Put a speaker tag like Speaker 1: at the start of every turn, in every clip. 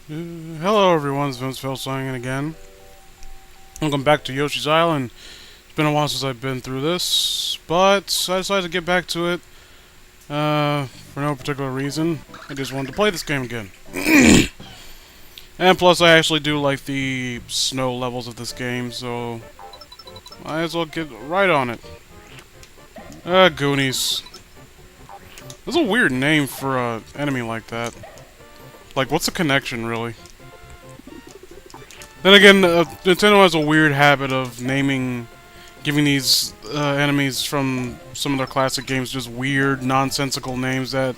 Speaker 1: Hello everyone, it's Vince Phil signing in again. Welcome back to Yoshi's Island. It's been a while since I've been through this, but I decided to get back to it for no particular reason. I just wanted to play this game again. And plus I actually do like the snow levels of this game, so might as well get right on it. Goonies. That's a weird name for an enemy like that. Like, what's the connection, really? Then again, Nintendo has a weird habit of giving these enemies from some of their classic games just weird, nonsensical names that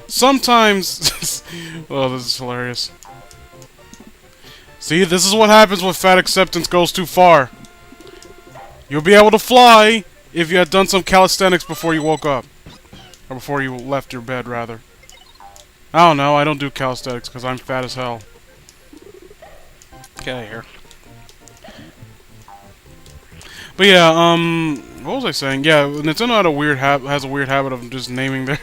Speaker 1: sometimes... oh, this is hilarious. See, this is what happens when fat acceptance goes too far. You'll be able to fly if you had done some calisthenics before you woke up. Or before you left your bed, rather. I don't know, I don't do calisthenics because I'm fat as hell. Get out of here. But yeah, what was I saying? Yeah, Nintendo has a weird habit of just naming their...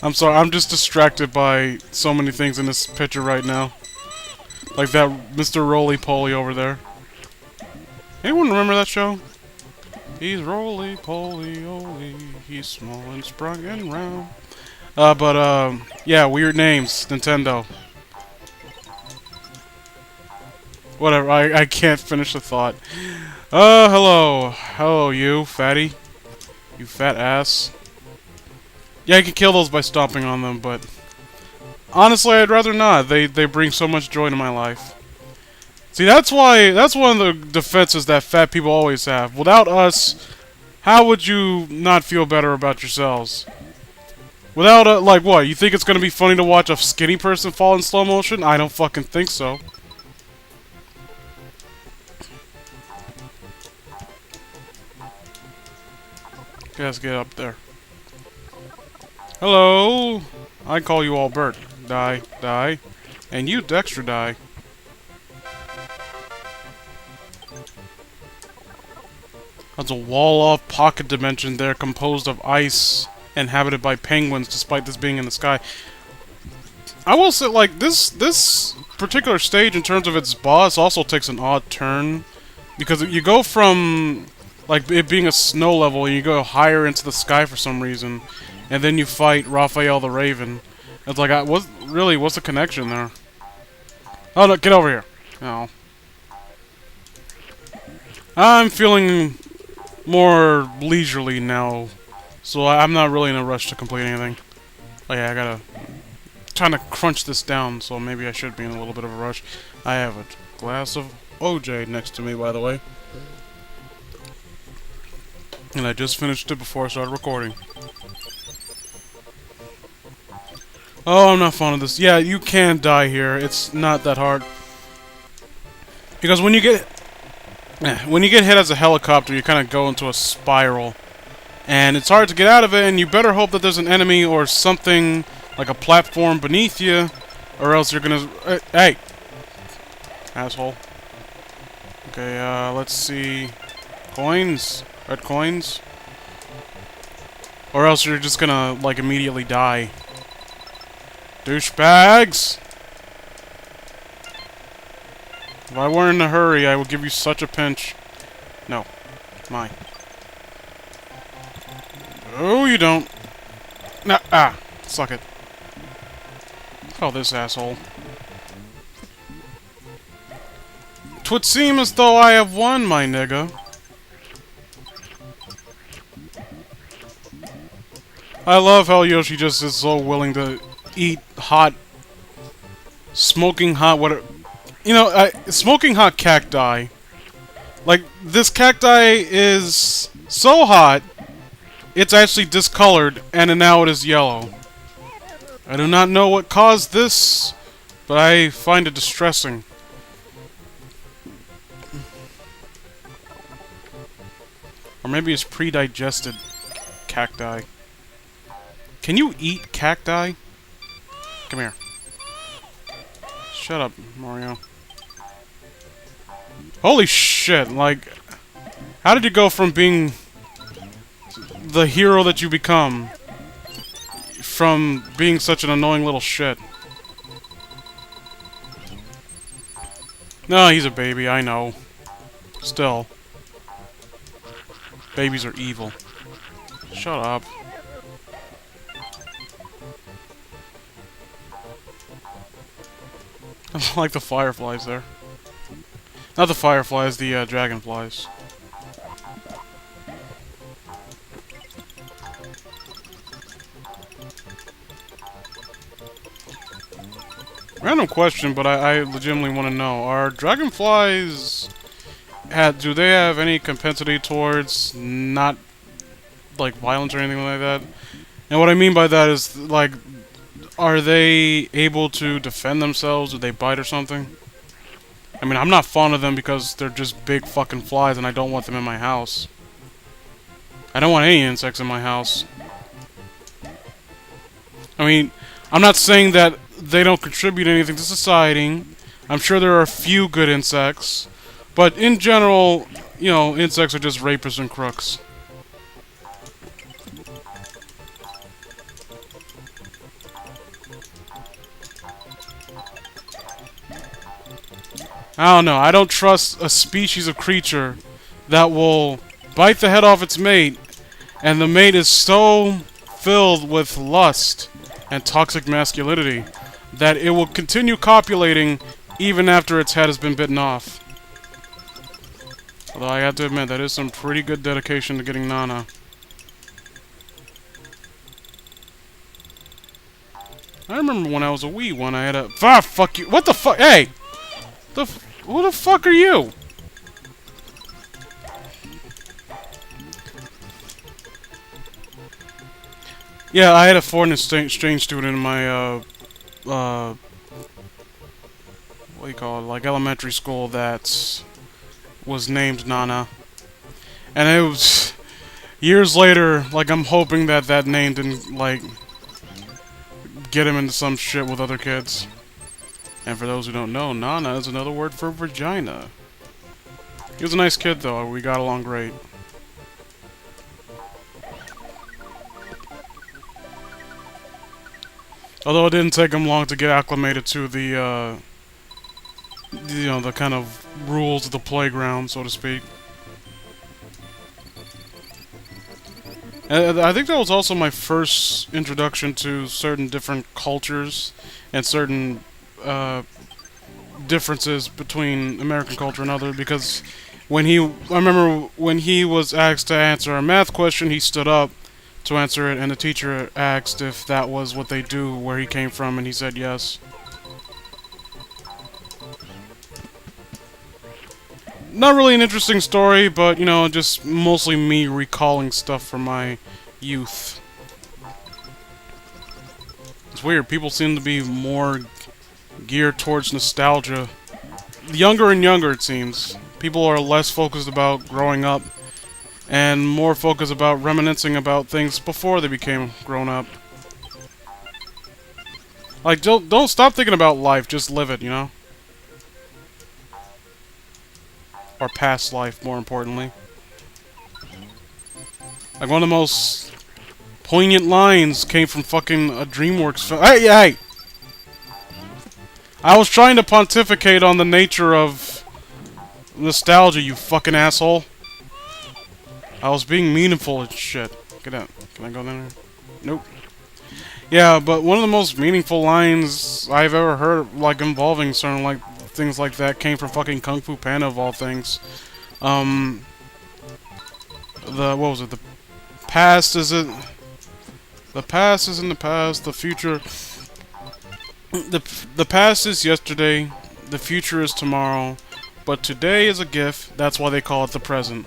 Speaker 1: I'm sorry, I'm just distracted by so many things in this picture right now. Like that Mr. Roly-Poly over there. Anyone remember that show? He's roly-poly-oly, he's small and sprung and round. Yeah, weird names, Nintendo. Whatever, I can't finish the thought. Hello. Hello, you, fatty. You fat ass. Yeah, I can kill those by stomping on them, but... honestly, I'd rather not. They bring so much joy to my life. See, that's one of the defenses that fat people always have. Without us, how would you not feel better about yourselves? Without, like, what? You think it's gonna be funny to watch a skinny person fall in slow motion? I don't fucking think so. Let's get up there. Hello! I call you all Bert. Die, die. And you Dexter die. That's a wall-off pocket dimension there composed of ice inhabited by penguins despite this being in the sky. I will say, like, this particular stage in terms of its boss also takes an odd turn. Because you go from, like, it being a snow level and you go higher into the sky for some reason. And then you fight Raphael the Raven. It's like, what's the connection there? Oh no, get over here. Oh. I'm feeling more leisurely now, so I'm not really in a rush to complete anything. Oh yeah, I gotta... trying to crunch this down, so maybe I should be in a little bit of a rush. I have a glass of OJ next to me, by the way. And I just finished it before I started recording. Oh, I'm not fond of this. Yeah, you can die here. It's not that hard. Because when you get hit as a helicopter, you kind of go into a spiral. And it's hard to get out of it, and you better hope that there's an enemy or something, like a platform beneath you, or else you're gonna... hey! Asshole. Okay, let's see... coins? Red coins? Or else you're just gonna, like, immediately die. Douchebags! If I weren't in a hurry, I would give you such a pinch. No. Mine. Oh, you don't. Nah, suck it. Oh, this asshole. 'Twould seem as though I have won, my nigga. I love how Yoshi just is so willing to eat hot, smoking hot, smoking hot cacti. Like, this cacti is so hot, it's actually discolored, and now it is yellow. I do not know what caused this, but I find it distressing. Or maybe it's pre-digested cacti. Can you eat cacti? Come here. Shut up, Mario. Holy shit, like... how did you go from being the hero that you become from being such an annoying little shit? No, he's a baby, I know. Still. Babies are evil. Shut up. I don't like the fireflies there. Not the fireflies, the dragonflies. Random question, but I legitimately want to know. Are dragonflies... do they have any compensity towards not, like, violence or anything like that? And what I mean by that is, like, are they able to defend themselves? Do they bite or something? I mean, I'm not fond of them because they're just big fucking flies and I don't want them in my house. I don't want any insects in my house. I mean, I'm not saying that they don't contribute anything to society. I'm sure there are a few good insects. But in general, you know, insects are just rapists and crooks. I don't know. I don't trust a species of creature that will bite the head off its mate, and the mate is so filled with lust and toxic masculinity that it will continue copulating even after its head has been bitten off. Although I have to admit, that is some pretty good dedication to getting Nana. I remember when I was a wee one, I had a... Ah, fuck you! What the fuck? Hey! Who the fuck are you? Yeah, I had a foreign exchange student in my, what do you call it? Like, elementary school that was named Nana. And it was... Years later, like, I'm hoping that that name didn't, like, get him into some shit with other kids. And for those who don't know, Nana is another word for vagina. He was a nice kid, though. We got along great. Although it didn't take him long to get acclimated to the, you know, the kind of rules of the playground, so to speak. And I think that was also my first introduction to certain different cultures and certain differences between American culture and other, because when I remember when he was asked to answer a math question, he stood up to answer it, and the teacher asked if that was what they do where he came from, and he said yes. Not really an interesting story, but, you know, just mostly me recalling stuff from my youth. It's weird, people seem to be more geared towards nostalgia. Younger and younger, it seems. People are less focused about growing up and more focused about reminiscing about things before they became grown up. Like, don't stop thinking about life, just live it, you know? Or past life, more importantly. Like, one of the most poignant lines came from fucking a DreamWorks film. Hey, hey! I was trying to pontificate on the nature of nostalgia, you fucking asshole. I was being meaningful and shit. Get out. Can I go there? Nope. Yeah, but one of the most meaningful lines I've ever heard, like, involving certain, like, things like that came from fucking Kung Fu Panda, of all things. What was it? The past isn't... The past is in the past, the future... The past is yesterday, the future is tomorrow, but today is a gift, that's why they call it the present.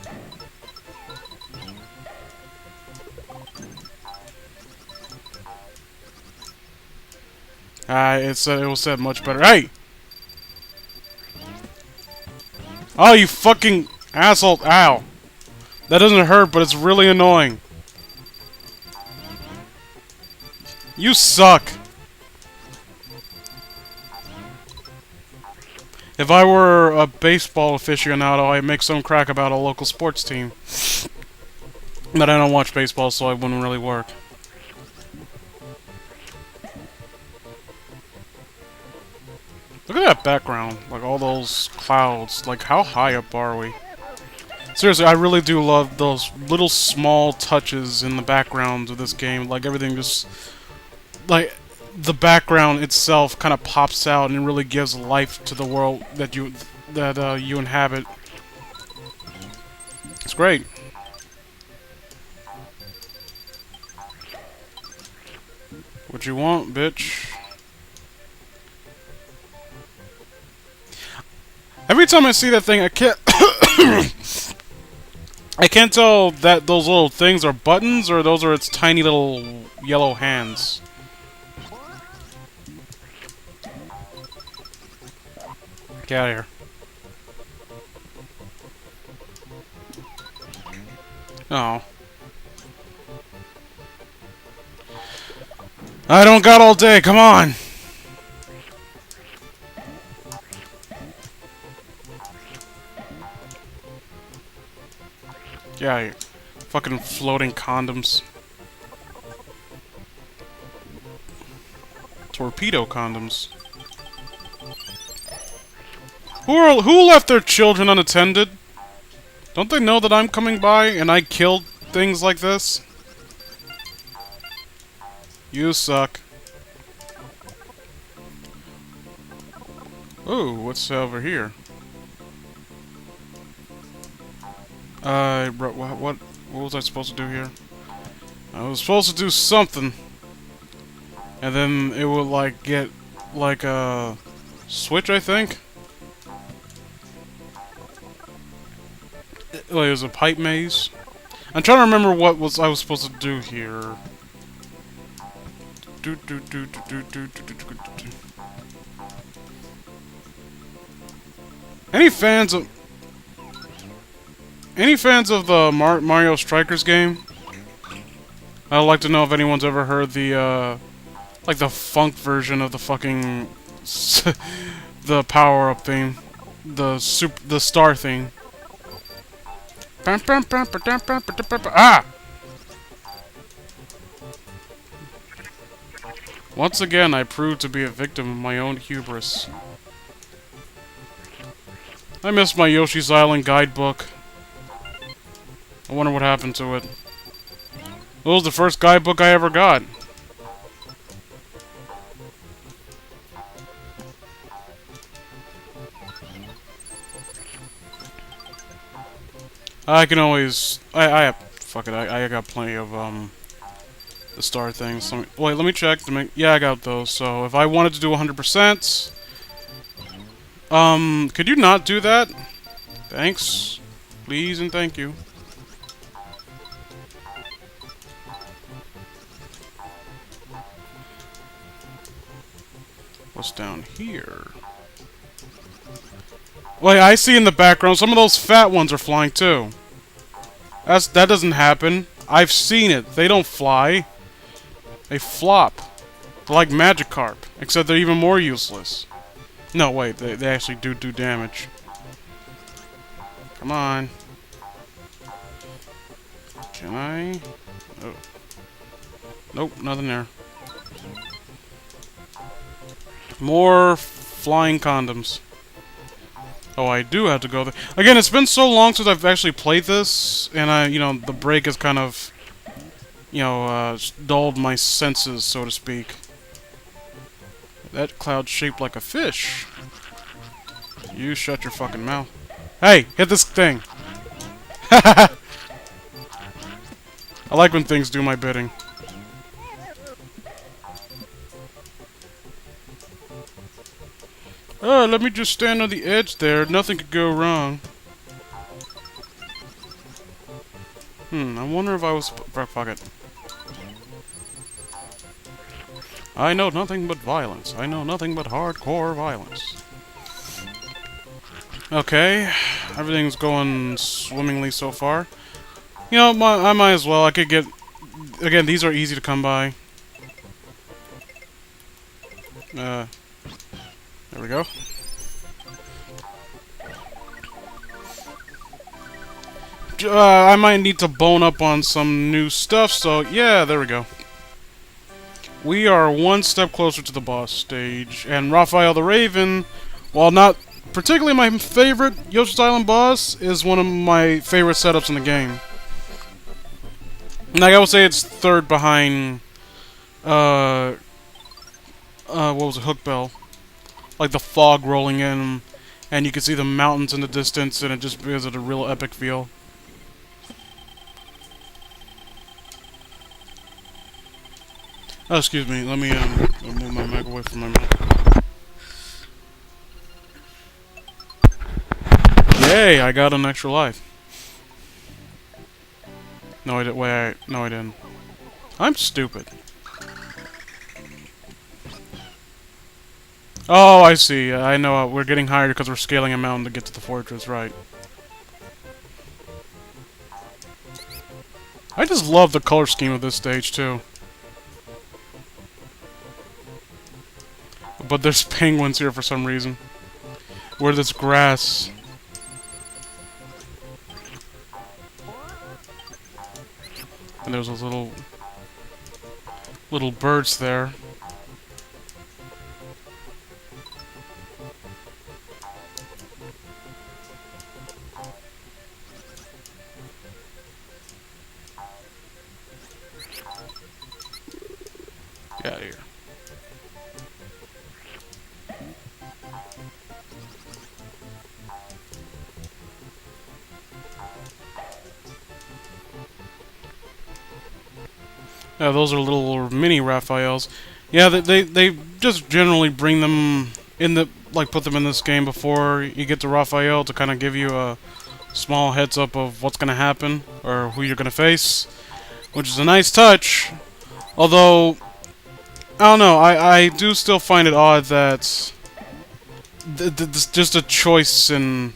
Speaker 1: It was said much better. Hey! Oh, you fucking asshole. Ow. That doesn't hurt, but it's really annoying. You suck. If I were a baseball aficionado, I'd make some crack about a local sports team. But I don't watch baseball, so it wouldn't really work. Look Look at that background. Like, all those clouds. Like, how high up are we? Seriously, I really do love those little small touches in the background of this game. Like, everything just... Like, the background itself kind of pops out and really gives life to the world that you inhabit. It's great. What you want, bitch? Every time I see that thing, I can't... I can't tell that those little things are buttons or those are its tiny little yellow hands. Get out of here. Oh. I don't got all day, come on! Get out of here. Fucking floating condoms. Torpedo condoms. Who left their children unattended? Don't they know that I'm coming by and I killed things like this? You suck. Ooh, what's over here? What was I supposed to do here? I was supposed to do something. And then it would, like, get, like, a switch, I think? Like, it was a pipe maze. I'm trying to remember what I was supposed to do here. Any fans of the Mario Strikers game? I'd like to know if anyone's ever heard the like the funk version of the fucking the power-up theme, the star theme. Ah! Once again, I proved to be a victim of my own hubris. I missed my Yoshi's Island guidebook. I wonder what happened to it. It was the first guidebook I ever got. I can always... fuck it, I got plenty of, the star things. So, wait, let me check to make... Yeah, I got those, so if I wanted to do 100%... could you not do that? Thanks. Please and thank you. What's down here? Wait, I see in the background some of those fat ones are flying too. That doesn't happen. I've seen it. They don't fly. They flop. They're like Magikarp, except they're even more useless. No, wait, they actually do damage. Come on. Can I? Oh. Nope, nothing there. More flying condoms. Oh, I do have to go there. Again, it's been so long since I've actually played this, and the break has kind of, dulled my senses, so to speak. That cloud's shaped like a fish. You shut your fucking mouth. Hey, hit this thing. I like when things do my bidding. Oh, let me just stand on the edge there. Nothing could go wrong. I wonder if I was... Fuck it. I know nothing but violence. I know nothing but hardcore violence. Okay. Everything's going swimmingly so far. You know, I might as well. I could get... Again, these are easy to come by. There we go. I might need to bone up on some new stuff, so yeah, there we go. We are one step closer to the boss stage, and Raphael the Raven While not particularly my favorite Yoshi's Island boss, is one of my favorite setups in the game. Like, I would say it's third behind, what was it, Hook Bell. Like the fog rolling in, and you can see the mountains in the distance, and it just gives it a real epic feel. Oh, excuse me, let me move my mic away from my mouth. Yay, I got an extra life. No, I didn't. Wait, no, I didn't. I'm stupid. Oh, I see. I know. We're getting higher because we're scaling a mountain to get to the fortress, right? I just love the color scheme of this stage, too. But there's penguins here for some reason. Where there's grass. And there's those little birds there. Get out of here. Yeah, those are little mini Raphaels. Yeah, they just generally bring them in the, like, put them in this game before you get to Raphael to kind of give you a small heads up of what's gonna happen or who you're gonna face, which is a nice touch. Although, I don't know, I do still find it odd that just a choice in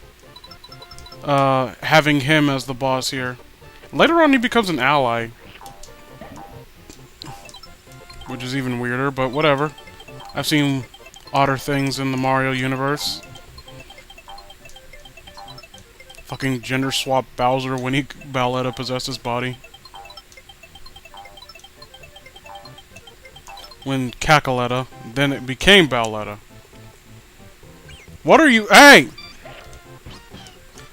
Speaker 1: having him as the boss here. Later on, he becomes an ally, which is even weirder, but whatever. I've seen odder things in the Mario universe. Fucking gender swap Bowser when Bowletta possessed his body. When Cackaletta, then it became Bowletta. What are you— hey!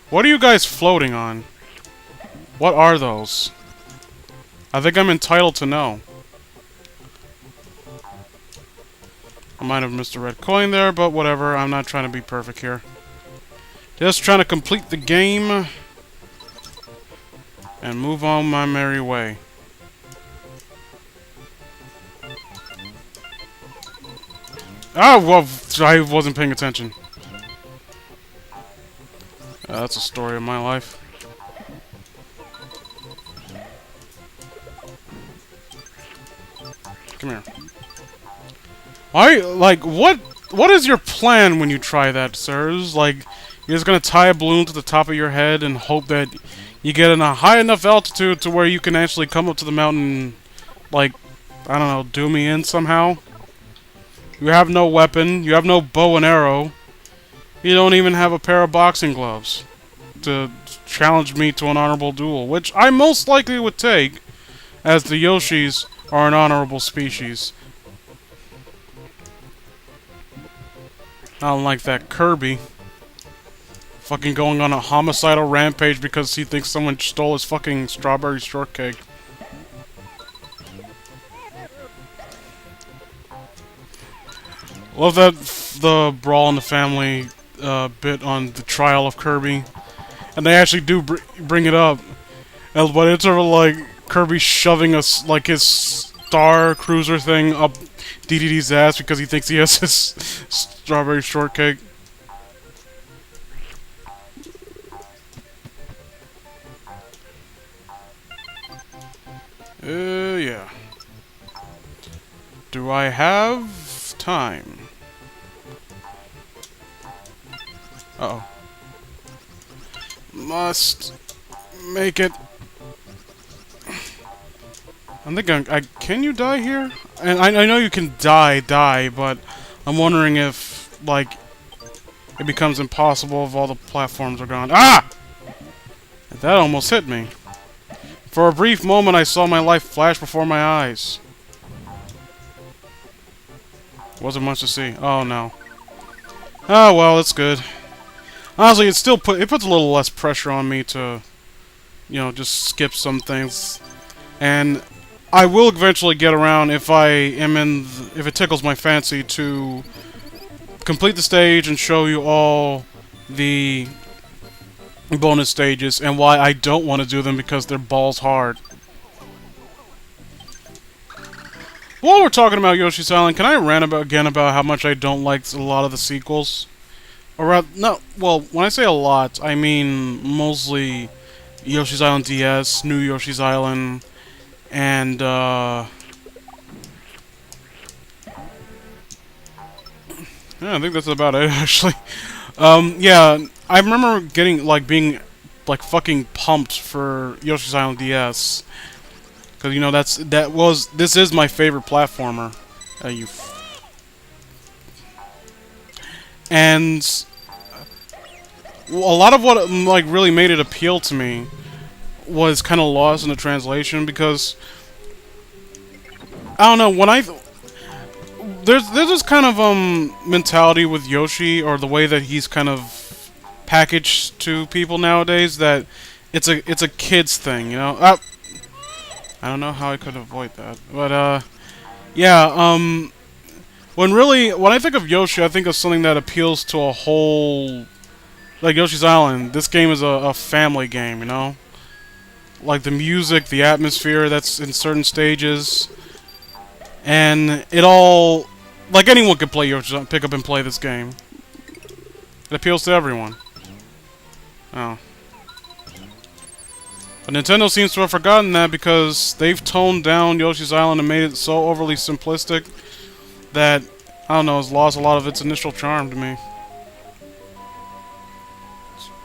Speaker 1: What are you guys floating on? What are those? I think I'm entitled to know. I might have missed a red coin there, but whatever. I'm not trying to be perfect here. Just trying to complete the game and move on my merry way. Oh, well, I wasn't paying attention. That's a story of my life. Come here. Why, like, what is your plan when you try that, sirs? Like, you're just gonna tie a balloon to the top of your head and hope that you get in a high enough altitude to where you can actually come up to the mountain, like, I don't know, do me in somehow? You have no weapon, you have no bow and arrow, you don't even have a pair of boxing gloves to challenge me to an honorable duel, which I most likely would take, as the Yoshis are an honorable species. I don't like that Kirby fucking going on a homicidal rampage because he thinks someone stole his fucking strawberry shortcake. Love that the Brawl in the Family bit on the trial of Kirby. And they actually do bring it up. But it's sort of like Kirby shoving like his Star Cruiser thing up DDD's ass because he thinks he has his strawberry shortcake. Yeah. Do I have time? Uh-oh. Must make it. I'm thinking, can you die here? And I know you can die, but I'm wondering if, like, it becomes impossible if all the platforms are gone. Ah! That almost hit me. For a brief moment, I saw my life flash before my eyes. Wasn't much to see. Oh, no. Oh well, that's good. Honestly, it puts a little less pressure on me to, just skip some things. And I will eventually get around if if it tickles my fancy to complete the stage and show you all the bonus stages and why I don't want to do them because they're balls hard. While we're talking about Yoshi's Island, can I rant again about how much I don't like a lot of the sequels? No, well, when I say a lot, I mean mostly Yoshi's Island DS, New Yoshi's Island, and yeah, I think that's about it, actually. Yeah, I remember being, fucking pumped for Yoshi's Island DS. Because, this is my favorite platformer. And a lot of what, really made it appeal to me was kind of lost in the translation, because, I don't know, there's this kind of mentality with Yoshi, or the way that he's kind of packaged to people nowadays, that it's a kids thing, I don't know how I could avoid that, but yeah, when I think of Yoshi, I think of something that appeals to a whole, like Yoshi's Island. This game is a family game, like the music, the atmosphere that's in certain stages, and it all, like, anyone could pick up and play this game. It appeals to everyone. Oh. But Nintendo seems to have forgotten that, because they've toned down Yoshi's Island and made it so overly simplistic that, I don't know, has lost a lot of its initial charm to me.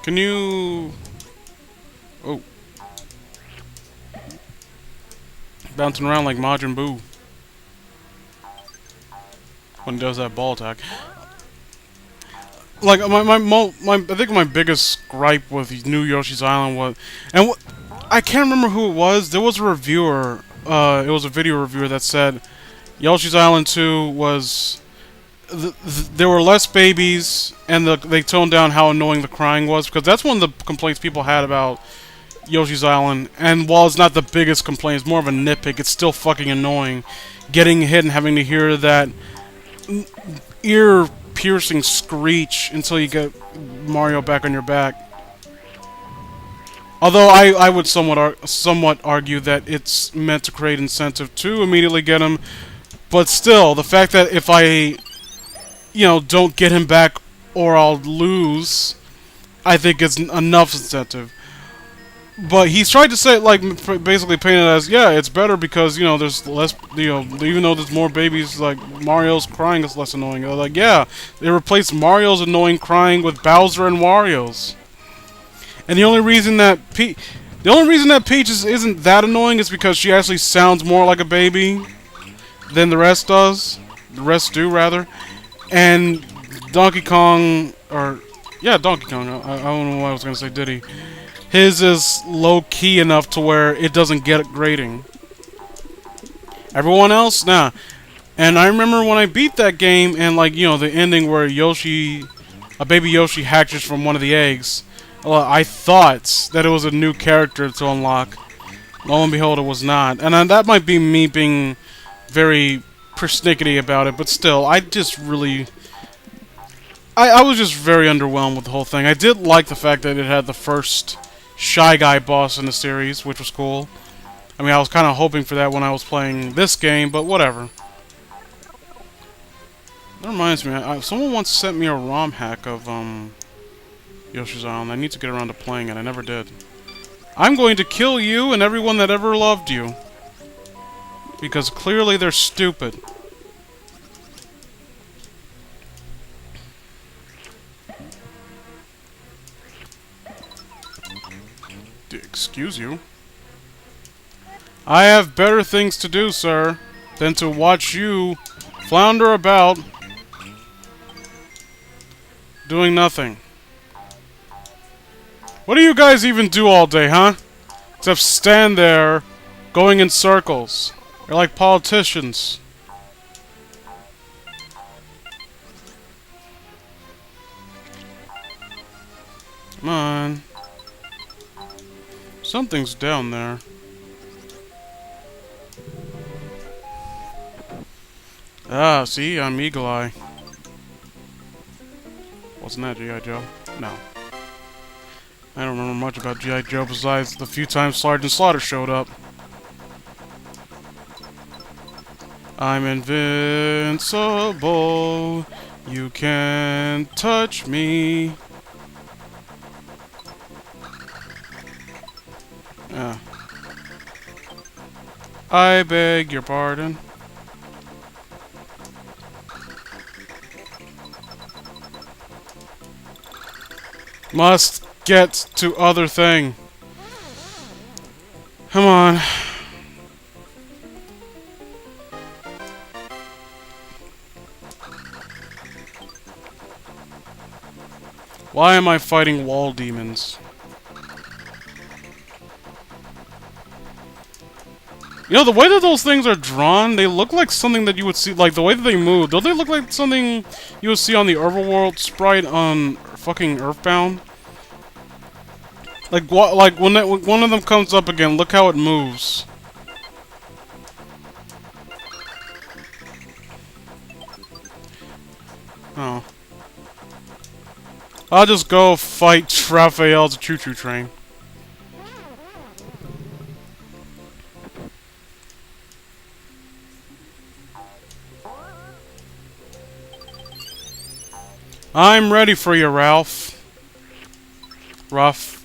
Speaker 1: Can you... Oh. Bouncing around like Majin Buu when he does that ball attack. Like, I think my biggest gripe with New Yoshi's Island was... And I can't remember who it was. There was a reviewer, it was a video reviewer that said Yoshi's Island 2 was... there were less babies, and they toned down how annoying the crying was, because that's one of the complaints people had about Yoshi's Island. And while it's not the biggest complaint, it's more of a nitpick, it's still fucking annoying. Getting hit and having to hear that ear-piercing screech until you get Mario back on your back. Although I would somewhat argue that it's meant to create incentive to immediately get him. But still, the fact that if I, don't get him back or I'll lose, I think it's enough incentive. But he's tried to say, basically paint it as, yeah, it's better because, there's less, even though there's more babies, like, Mario's crying is less annoying. They're like, yeah, they replaced Mario's annoying crying with Bowser and Wario's. And the only reason that Peach isn't that annoying is because she actually sounds more like a baby than the rest does. The rest do, rather. And Donkey Kong, Donkey Kong, I don't know why I was going to say Diddy. His is low-key enough to where it doesn't get grating. Everyone else, nah. And I remember when I beat that game, and, the ending where a baby Yoshi hatches from one of the eggs, I thought that it was a new character to unlock. Lo and behold, it was not. And that might be me being very persnickety about it, but still, I was just very underwhelmed with the whole thing. I did like the fact that it had the first Shy Guy boss in the series, which was cool. I mean, I was kind of hoping for that when I was playing this game, but whatever. That reminds me, someone once sent me a ROM hack of, Yoshi's Island. I need to get around to playing it. I never did. I'm going to kill you and everyone that ever loved you. Because clearly they're stupid. Excuse you? I have better things to do, sir, than to watch you flounder about doing nothing. What do you guys even do all day, huh? Except stand there, going in circles. You're like politicians. Come on. Something's down there. Ah, see? I'm Eagle Eye. Wasn't that G.I. Joe? No. I don't remember much about G.I. Joe besides the few times Sergeant Slaughter showed up. I'm invincible. You can't touch me. Yeah. I beg your pardon. Must get to other thing. Come on. Why am I fighting wall demons? You know, the way that those things are drawn, they look like something that you would see, like, the way that they move, don't they look like something you would see on the Overworld sprite on fucking Earthbound? Like, what, like, when one of them comes up again, look how it moves. Oh. I'll just go fight Raphael's choo-choo train. I'm ready for you, Ralph. Ruff.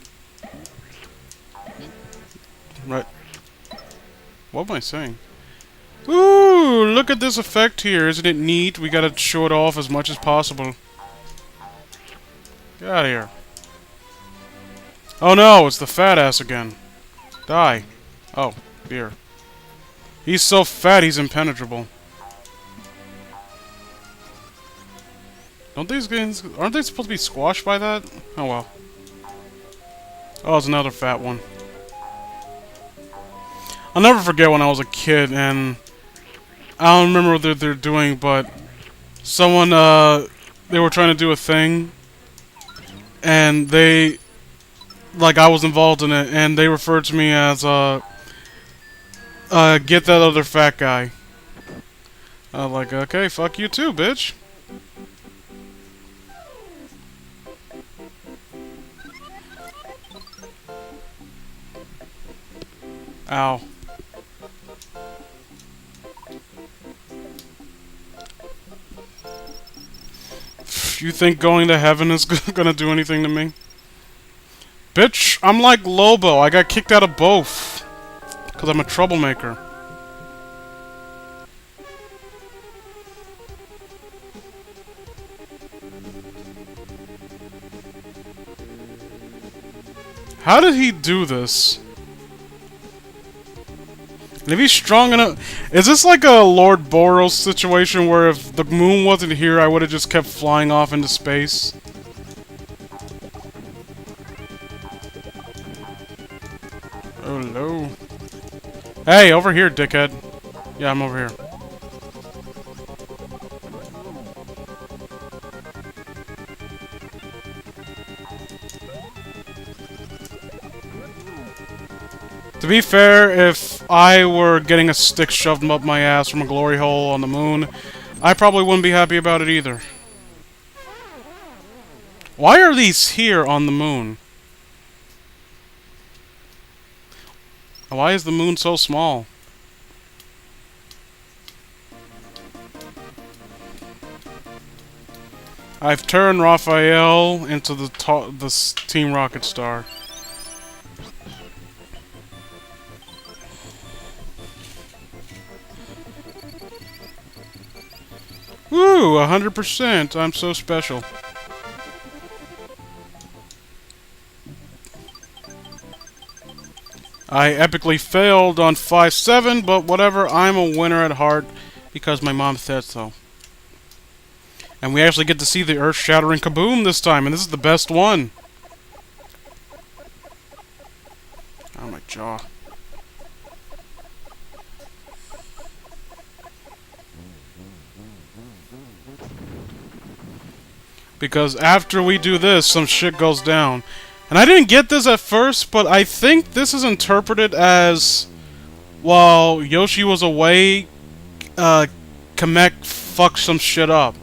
Speaker 1: Right. What am I saying? Ooh, look at this effect here. Isn't it neat? We gotta show it off as much as possible. Get out of here. Oh no, it's the fat ass again. Die. Oh, beer. He's so fat, he's impenetrable. Don't these guys... aren't they supposed to be squashed by that? Oh well. Oh, it's another fat one. I'll never forget when I was a kid, and... I don't remember what they're doing, but... someone, they were trying to do a thing, and they... like, I was involved in it, and they referred to me as, get that other fat guy. I was like, okay, fuck you too, bitch. Ow. You think going to heaven is gonna do anything to me? Bitch, I'm like Lobo. I got kicked out of both. Because I'm a troublemaker. How did he do this? And if he's strong enough... is this like a Lord Boros situation where if the moon wasn't here, I would have just kept flying off into space? Oh, no. Hey, over here, dickhead. Yeah, I'm over here. To be fair, if I were getting a stick shoved up my ass from a glory hole on the moon, I probably wouldn't be happy about it either. Why are these here on the moon? Why is the moon so small? I've turned Raphael into the Team Rocket Star. Woo! 100%! I'm so special. I epically failed on 5-7, but whatever, I'm a winner at heart because my mom said so. And we actually get to see the earth-shattering kaboom this time, and this is the best one. Oh, my jaw. Because after we do this, some shit goes down. And I didn't get this at first, but I think this is interpreted as while Yoshi was away, Kamek fucked some shit up.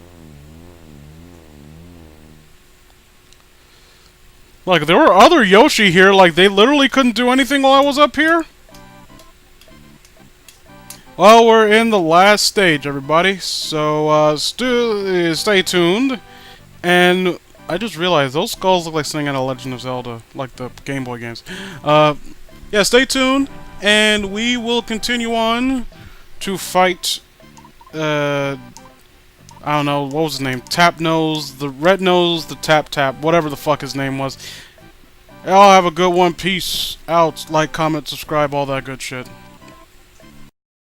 Speaker 1: Like, there were other Yoshi here, like, they literally couldn't do anything while I was up here? Well, we're in the last stage, everybody, so, stay tuned. And I just realized, those skulls look like something out of Legend of Zelda, like the Game Boy games. Yeah, stay tuned, and we will continue on to fight, I don't know, what was his name? Tap Nose, the Red Nose, the Tap Tap, whatever the fuck his name was. Y'all have a good one. Peace out. Like, comment, subscribe, all that good shit.